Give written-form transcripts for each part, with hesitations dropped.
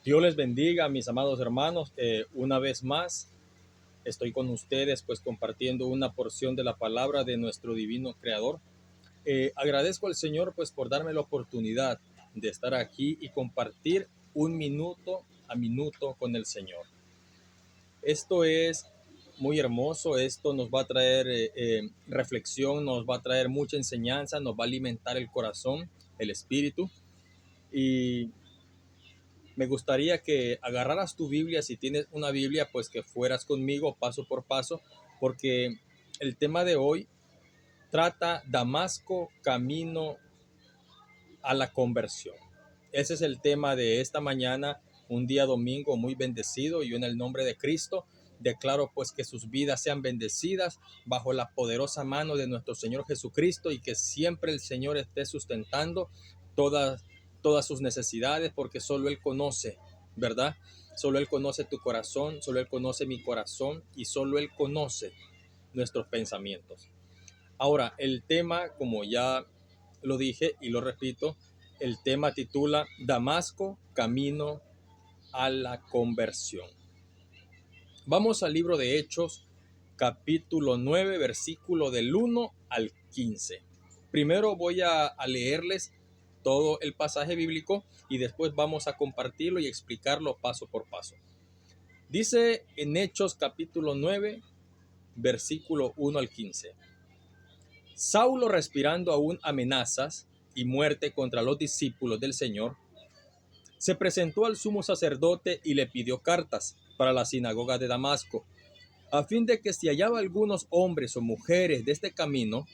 Dios les bendiga, mis amados hermanos. Una vez más estoy con ustedes, pues compartiendo una porción de la palabra de nuestro divino Creador. Agradezco al Señor, pues, por darme la oportunidad de estar aquí y compartir un minuto a minuto con el Señor. Esto es muy hermoso. Esto nos va a traer reflexión, nos va a traer mucha enseñanza, nos va a alimentar el corazón, el espíritu. Y me gustaría que agarraras tu Biblia, si tienes una Biblia, pues que fueras conmigo paso por paso, porque el tema de hoy trata Damasco, camino a la conversión. Ese es el tema de esta mañana, un día domingo muy bendecido. Yo, en el nombre de Cristo, declaro pues que sus vidas sean bendecidas bajo la poderosa mano de nuestro Señor Jesucristo, y que siempre el Señor esté sustentando todas sus necesidades, porque solo Él conoce, ¿verdad? Solo Él conoce tu corazón, solo Él conoce mi corazón, y solo Él conoce nuestros pensamientos. Ahora, el tema, como ya lo dije y lo repito, el tema titula Damasco, camino a la conversión. Vamos al libro de Hechos, capítulo 9, versículo del 1 al 15. Primero voy a leerles todo el pasaje bíblico y después vamos a compartirlo y explicarlo paso por paso. Dice en Hechos capítulo 9, versículo 1 al 15. Saulo, respirando aún amenazas y muerte contra los discípulos del Señor, se presentó al sumo sacerdote y le pidió cartas para la sinagoga de Damasco, a fin de que si hallaba algunos hombres o mujeres de este camino,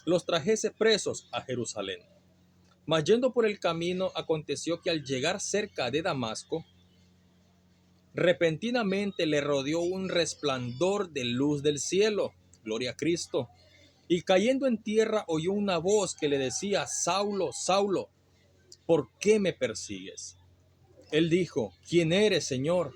los trajese presos a Jerusalén. Mas yendo por el camino, aconteció que al llegar cerca de Damasco, repentinamente le rodeó un resplandor de luz del cielo, gloria a Cristo, y cayendo en tierra oyó una voz que le decía: Saulo, Saulo, ¿por qué me persigues? Él dijo: ¿Quién eres, Señor?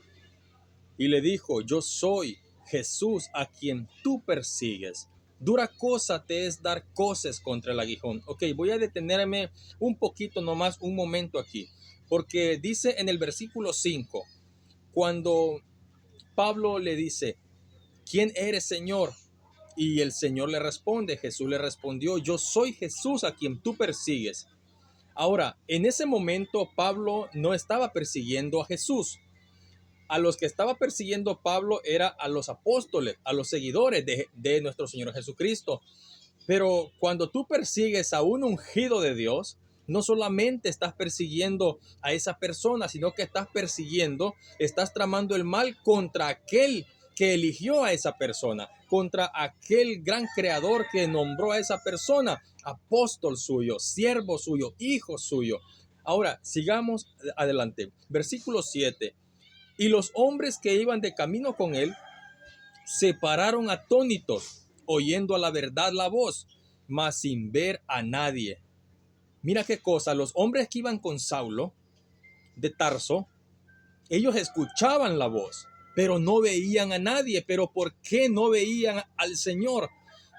Y le dijo: Yo soy Jesús, a quien tú persigues. Dura cosa te es dar coces contra el aguijón. Ok, voy a detenerme un poquito nomás, un momento aquí, porque dice en el versículo 5, cuando Pablo le dice: ¿Quién eres, Señor? Y el Señor le responde, Jesús le respondió: Yo soy Jesús, a quien tú persigues. Ahora, en ese momento Pablo no estaba persiguiendo a Jesús. A los que estaba persiguiendo Pablo era a los apóstoles, a los seguidores de nuestro Señor Jesucristo. Pero cuando tú persigues a un ungido de Dios, no solamente estás persiguiendo a esa persona, sino que estás tramando el mal contra aquel que eligió a esa persona, contra aquel gran creador que nombró a esa persona apóstol suyo, siervo suyo, hijo suyo. Ahora, sigamos adelante. Versículo 7. Y los hombres que iban de camino con él se pararon atónitos, oyendo a la verdad la voz, mas sin ver a nadie. Mira qué cosa, los hombres que iban con Saulo de Tarso, ellos escuchaban la voz, pero no veían a nadie. ¿Pero por qué no veían al Señor?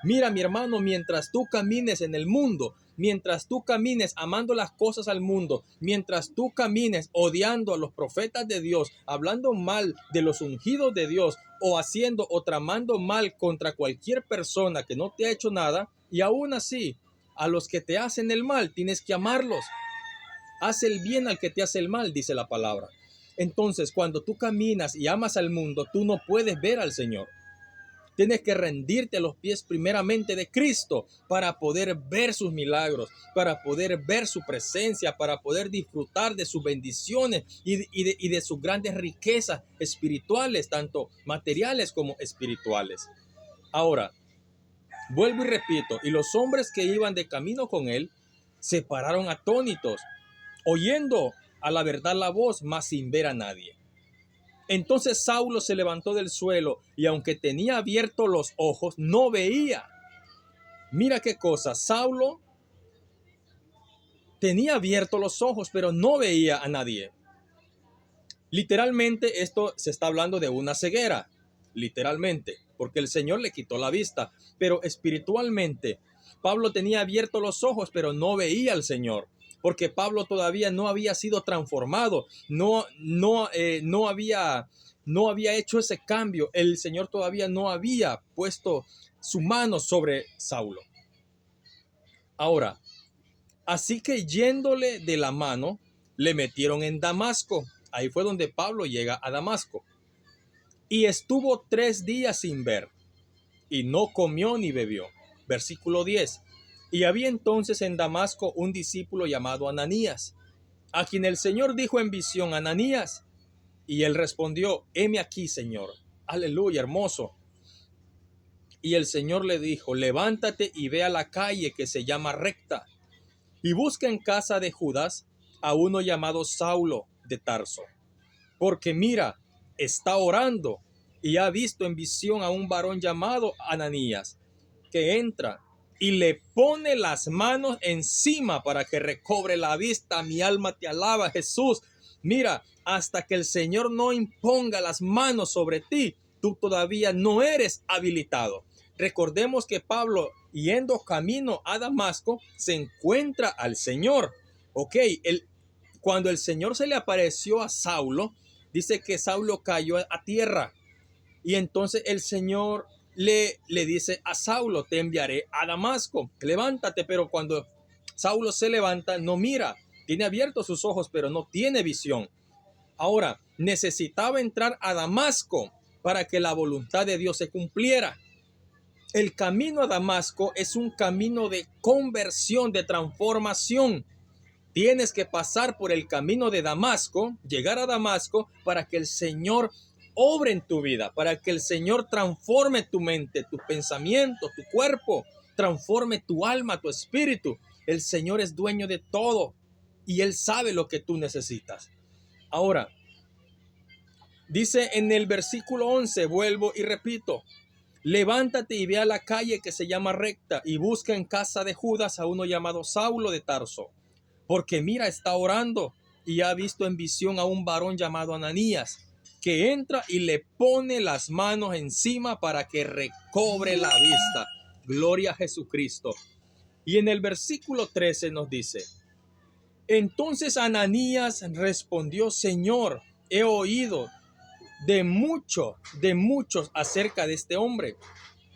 Mira, mi hermano, mientras tú camines en el mundo, mientras tú camines amando las cosas al mundo, mientras tú camines odiando a los profetas de Dios, hablando mal de los ungidos de Dios, o haciendo o tramando mal contra cualquier persona que no te ha hecho nada, y aún así, a los que te hacen el mal, tienes que amarlos. Haz el bien al que te hace el mal, dice la palabra. Entonces, cuando tú caminas y amas al mundo, tú no puedes ver al Señor. Tienes que rendirte a los pies primeramente de Cristo para poder ver sus milagros, para poder ver su presencia, para poder disfrutar de sus bendiciones y de sus grandes riquezas espirituales, tanto materiales como espirituales. Ahora, vuelvo y repito, y los hombres que iban de camino con él se pararon atónitos, oyendo a la verdad la voz, mas sin ver a nadie. Entonces Saulo se levantó del suelo y, aunque tenía abiertos los ojos, no veía. Mira qué cosa, Saulo tenía abiertos los ojos, pero no veía a nadie. Literalmente esto se está hablando de una ceguera, literalmente, porque el Señor le quitó la vista. Pero espiritualmente, Pablo tenía abiertos los ojos, pero no veía al Señor. porque Pablo todavía no había sido transformado, no había hecho ese cambio. El Señor todavía no había puesto su mano sobre Saulo. Ahora, así que yéndole de la mano, le metieron en Damasco. Ahí fue donde Pablo llega a Damasco. Y estuvo 3 días sin ver, y no comió ni bebió. Versículo 10. Y había entonces en Damasco un discípulo llamado Ananías, a quien el Señor dijo en visión: Ananías. Y él respondió: heme aquí, Señor. Aleluya, hermoso. Y el Señor le dijo: levántate y ve a la calle que se llama Recta, y busca en casa de Judas a uno llamado Saulo de Tarso, porque mira, está orando, y ha visto en visión a un varón llamado Ananías, que entra y le pone las manos encima para que recobre la vista. Mi alma te alaba, Jesús. Mira, hasta que el Señor no imponga las manos sobre ti, tú todavía no eres habilitado. Recordemos que Pablo, yendo camino a Damasco, se encuentra al Señor. Ok, cuando el Señor se le apareció a Saulo, dice que Saulo cayó a tierra. Y entonces el Señor le dice a Saulo: te enviaré a Damasco, levántate. Pero cuando Saulo se levanta, no mira, tiene abiertos sus ojos, pero no tiene visión. Ahora, necesitaba entrar a Damasco para que la voluntad de Dios se cumpliera. El camino a Damasco es un camino de conversión, de transformación. Tienes que pasar por el camino de Damasco, llegar a Damasco, para que el Señor obre en tu vida, para que el Señor transforme tu mente, tu pensamiento, tu cuerpo, transforme tu alma, tu espíritu. El Señor es dueño de todo y Él sabe lo que tú necesitas. Ahora, dice en el versículo 11, vuelvo y repito: levántate y ve a la calle que se llama Recta, y busca en casa de Judas a uno llamado Saulo de Tarso, porque mira, está orando, y ha visto en visión a un varón llamado Ananías, que entra y le pone las manos encima para que recobre la vista. Gloria a Jesucristo. Y en el versículo 13 nos dice: entonces Ananías respondió: Señor, he oído de muchos acerca de este hombre,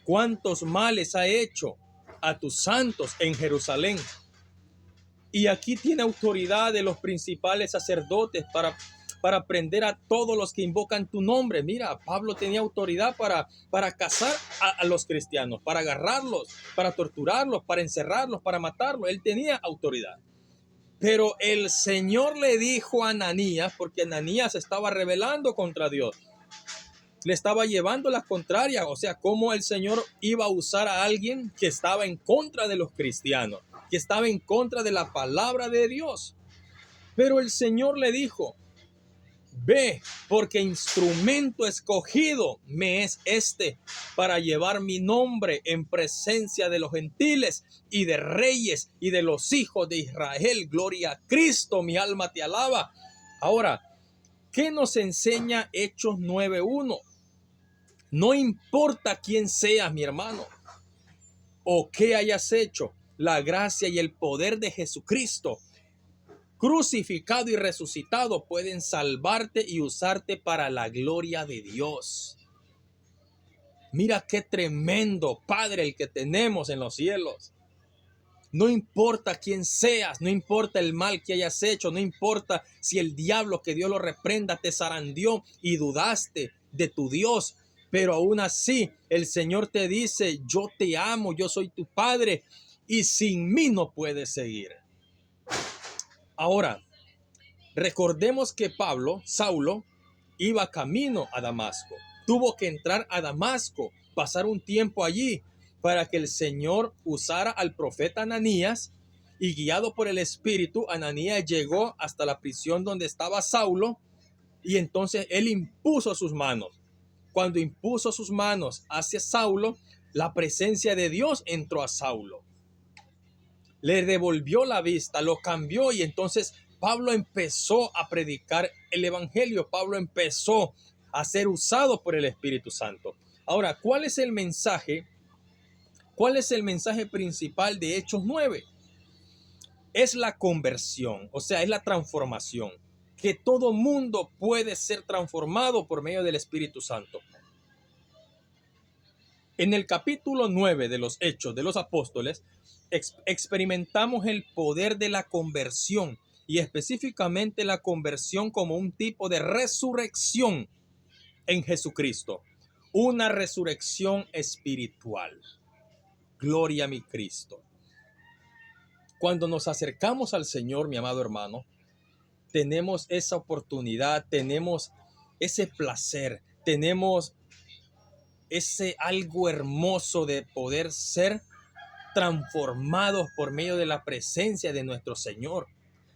cuántos males ha hecho a tus santos en Jerusalén. Y aquí tiene autoridad de los principales sacerdotes para prender a todos los que invocan tu nombre. Mira, Pablo tenía autoridad para cazar a los cristianos, para agarrarlos, para torturarlos, para encerrarlos, para matarlos. Él tenía autoridad. Pero el Señor le dijo a Ananías, porque Ananías estaba rebelando contra Dios, le estaba llevando las contrarias. O sea, cómo el Señor iba a usar a alguien que estaba en contra de los cristianos, que estaba en contra de la palabra de Dios. Pero el Señor le dijo: ve, porque instrumento escogido me es este para llevar mi nombre en presencia de los gentiles y de reyes y de los hijos de Israel. Gloria a Cristo, mi alma te alaba. Ahora, ¿qué nos enseña Hechos 9:1? No importa quién seas, mi hermano, o qué hayas hecho, la gracia y el poder de Jesucristo, crucificado y resucitado, pueden salvarte y usarte para la gloria de Dios. Mira qué tremendo Padre el que tenemos en los cielos. No importa quién seas, no importa el mal que hayas hecho, no importa si el diablo, que Dios lo reprenda, te zarandeó y dudaste de tu Dios. Pero aún así el Señor te dice: yo te amo, yo soy tu Padre y sin mí no puedes seguir. Ahora, recordemos que Saulo, iba camino a Damasco. Tuvo que entrar a Damasco, pasar un tiempo allí para que el Señor usara al profeta Ananías, y guiado por el Espíritu, Ananías llegó hasta la prisión donde estaba Saulo, y entonces él impuso sus manos. Cuando impuso sus manos hacia Saulo, la presencia de Dios entró a Saulo. Le devolvió la vista, lo cambió, y entonces Pablo empezó a predicar el evangelio. Pablo empezó a ser usado por el Espíritu Santo. Ahora, ¿cuál es el mensaje? ¿Cuál es el mensaje principal de Hechos 9? es la conversión, o sea, es la transformación, que todo mundo puede ser transformado por medio del Espíritu Santo. En el capítulo 9 de los Hechos de los Apóstoles, experimentamos el poder de la conversión y específicamente la conversión como un tipo de resurrección en Jesucristo, una resurrección espiritual. Gloria a mi Cristo. Cuando nos acercamos al Señor, mi amado hermano, tenemos esa oportunidad, tenemos ese placer, tenemos ese algo hermoso de poder ser transformados por medio de la presencia de nuestro Señor.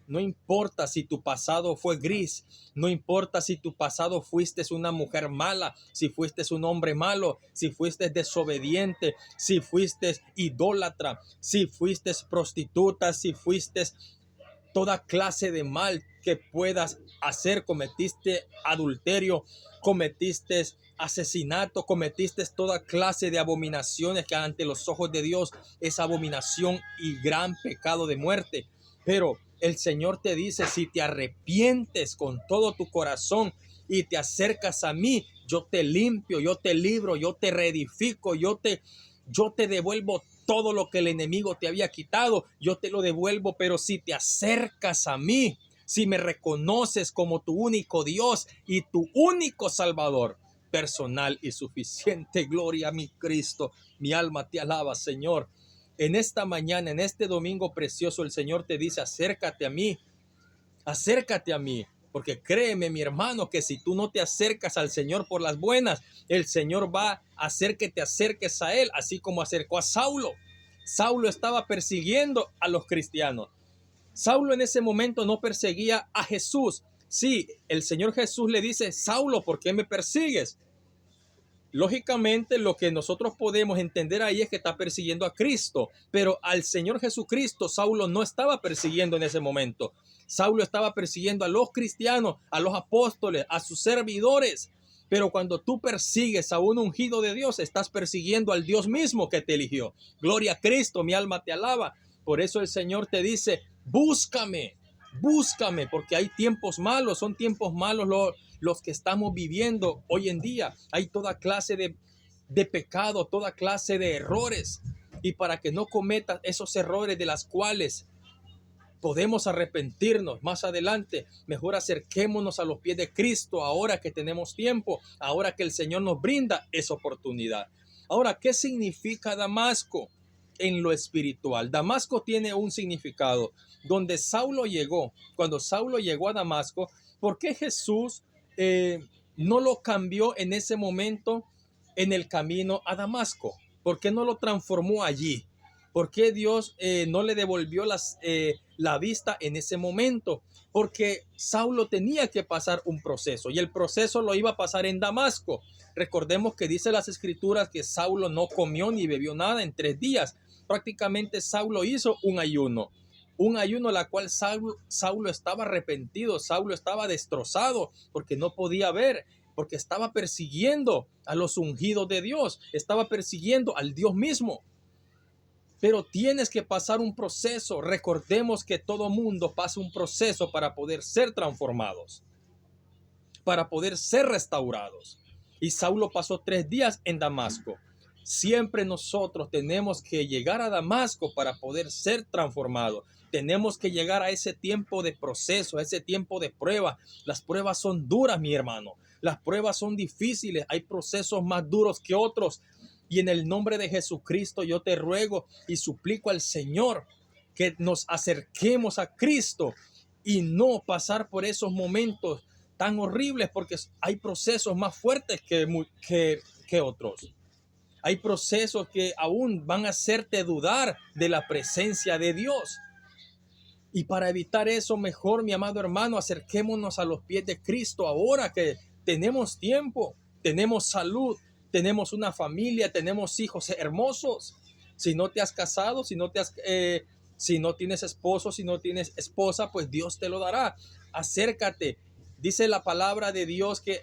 No importa si tu pasado fue gris, no importa si tu pasado fuiste una mujer mala, si fuiste un hombre malo, si fuiste desobediente, si fuiste idólatra, si fuiste prostituta, si fuiste toda clase de mal que puedas hacer, cometiste adulterio, cometiste asesinato, cometiste toda clase de abominaciones que ante los ojos de Dios es abominación y gran pecado de muerte. Pero el Señor te dice, si te arrepientes con todo tu corazón y te acercas a mí, yo te limpio, yo te libro, yo te reedifico, yo te devuelvo todo lo que el enemigo te había quitado, yo te lo devuelvo. Pero si te acercas a mí, si me reconoces como tu único Dios y tu único Salvador personal y suficiente, gloria a mi Cristo, mi alma te alaba, Señor. En esta mañana, en este domingo precioso, el Señor te dice, acércate a mí, porque créeme, mi hermano, que si tú no te acercas al Señor por las buenas, el Señor va a hacer que te acerques a Él, así como acercó a Saulo. Saulo estaba persiguiendo a los cristianos. Saulo en ese momento no perseguía a Jesús. Sí, el Señor Jesús le dice, Saulo, ¿por qué me persigues? Lógicamente, lo que nosotros podemos entender ahí es que está persiguiendo a Cristo, pero al Señor Jesucristo Saulo no estaba persiguiendo en ese momento. Saulo estaba persiguiendo a los cristianos, a los apóstoles, a sus servidores. Pero cuando tú persigues a un ungido de Dios, estás persiguiendo al Dios mismo que te eligió. Gloria a Cristo, mi alma te alaba. Por eso el Señor te dice, búscame, porque hay tiempos malos, son tiempos malos los que estamos viviendo hoy en día. Hay toda clase de pecado, toda clase de errores. Y para que no cometas esos errores de las cuales podemos arrepentirnos más adelante, mejor acerquémonos a los pies de Cristo ahora que tenemos tiempo, ahora que el Señor nos brinda esa oportunidad. Ahora, ¿qué significa Damasco en lo espiritual? Damasco tiene un significado. Donde Saulo llegó, cuando Saulo llegó a Damasco, ¿por qué Jesús no lo cambió en ese momento en el camino a Damasco? ¿Por qué no lo transformó allí? ¿Por qué Dios no le devolvió la vista en ese momento? Porque Saulo tenía que pasar un proceso y el proceso lo iba a pasar en Damasco. Recordemos que dice las escrituras que Saulo no comió ni bebió nada en 3 días. Prácticamente Saulo hizo un ayuno la cual Saulo estaba arrepentido, Saulo estaba destrozado porque no podía ver, porque estaba persiguiendo a los ungidos de Dios, estaba persiguiendo al Dios mismo. Pero tienes que pasar un proceso. Recordemos que todo mundo pasa un proceso para poder ser transformados, para poder ser restaurados. Y Saulo pasó 3 días en Damasco. Siempre nosotros tenemos que llegar a Damasco para poder ser transformados. Tenemos que llegar a ese tiempo de proceso, a ese tiempo de prueba. Las pruebas son duras, mi hermano. Las pruebas son difíciles. Hay procesos más duros que otros. Y en el nombre de Jesucristo yo te ruego y suplico al Señor que nos acerquemos a Cristo y no pasar por esos momentos tan horribles, porque hay procesos más fuertes que otros. Hay procesos que aún van a hacerte dudar de la presencia de Dios. Y para evitar eso, mejor, mi amado hermano, acerquémonos a los pies de Cristo ahora que tenemos tiempo, tenemos salud, tenemos una familia, tenemos hijos hermosos. Si no te has casado, si no tienes esposo, si no tienes esposa, pues Dios te lo dará. Acércate. Dice la palabra de Dios que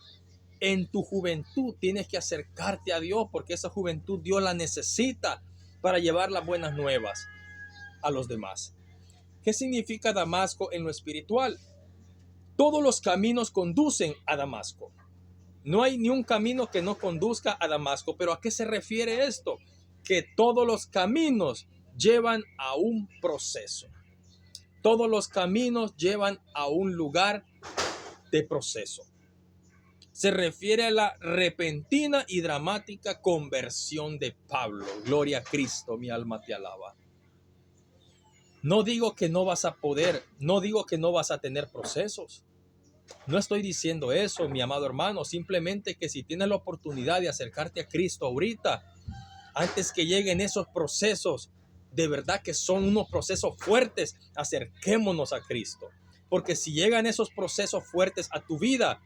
en tu juventud tienes que acercarte a Dios, porque esa juventud Dios la necesita para llevar las buenas nuevas a los demás. ¿Qué significa Damasco en lo espiritual? Todos los caminos conducen a Damasco. No hay ni un camino que no conduzca a Damasco. ¿Pero a qué se refiere esto? Que todos los caminos llevan a un proceso. Todos los caminos llevan a un lugar de proceso. Se refiere a la repentina y dramática conversión de Pablo. Gloria a Cristo, mi alma te alaba. No digo que no vas a poder, no digo que no vas a tener procesos. No estoy diciendo eso, mi amado hermano. Simplemente que si tienes la oportunidad de acercarte a Cristo ahorita, antes que lleguen esos procesos, de verdad que son unos procesos fuertes, acerquémonos a Cristo. Porque si llegan esos procesos fuertes a tu vida,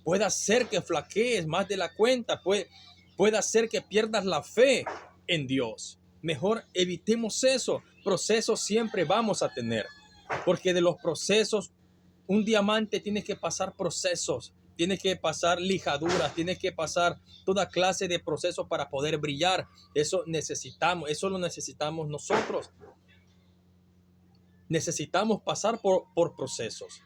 puede ser que flaquees más de la cuenta, puede ser que pierdas la fe en Dios. Mejor evitemos eso. Procesos siempre vamos a tener, porque de los procesos, un diamante tiene que pasar procesos, tiene que pasar lijaduras, tiene que pasar toda clase de procesos para poder brillar. Eso lo necesitamos nosotros. Necesitamos pasar por procesos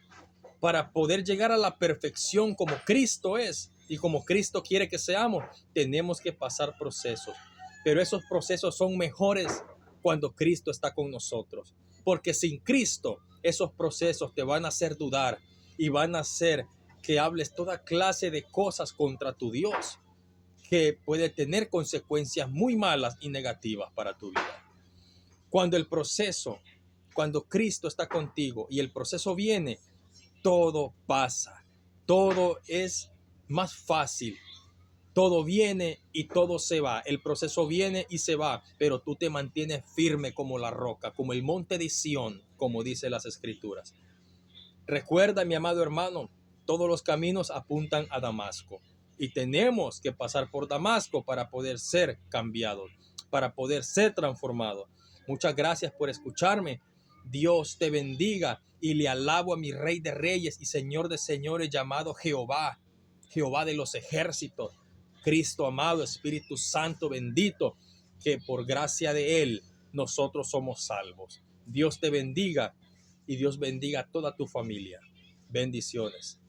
para poder llegar a la perfección como Cristo es y como Cristo quiere que seamos. Tenemos que pasar procesos, pero esos procesos son mejores cuando Cristo está con nosotros, porque sin Cristo esos procesos te van a hacer dudar y van a hacer que hables toda clase de cosas contra tu Dios, que puede tener consecuencias muy malas y negativas para tu vida. Cuando Cristo está contigo y el proceso viene, todo pasa, todo es más fácil, todo viene y todo se va, el proceso viene y se va, pero tú te mantienes firme como la roca, como el monte de Sión, como dice las escrituras. Recuerda, mi amado hermano, todos los caminos apuntan a Damasco y tenemos que pasar por Damasco para poder ser cambiados, para poder ser transformados. Muchas gracias por escucharme. Dios te bendiga y le alabo a mi Rey de Reyes y Señor de Señores llamado Jehová, Jehová de los ejércitos, Cristo amado, Espíritu Santo bendito, que por gracia de Él nosotros somos salvos. Dios te bendiga y Dios bendiga a toda tu familia. Bendiciones.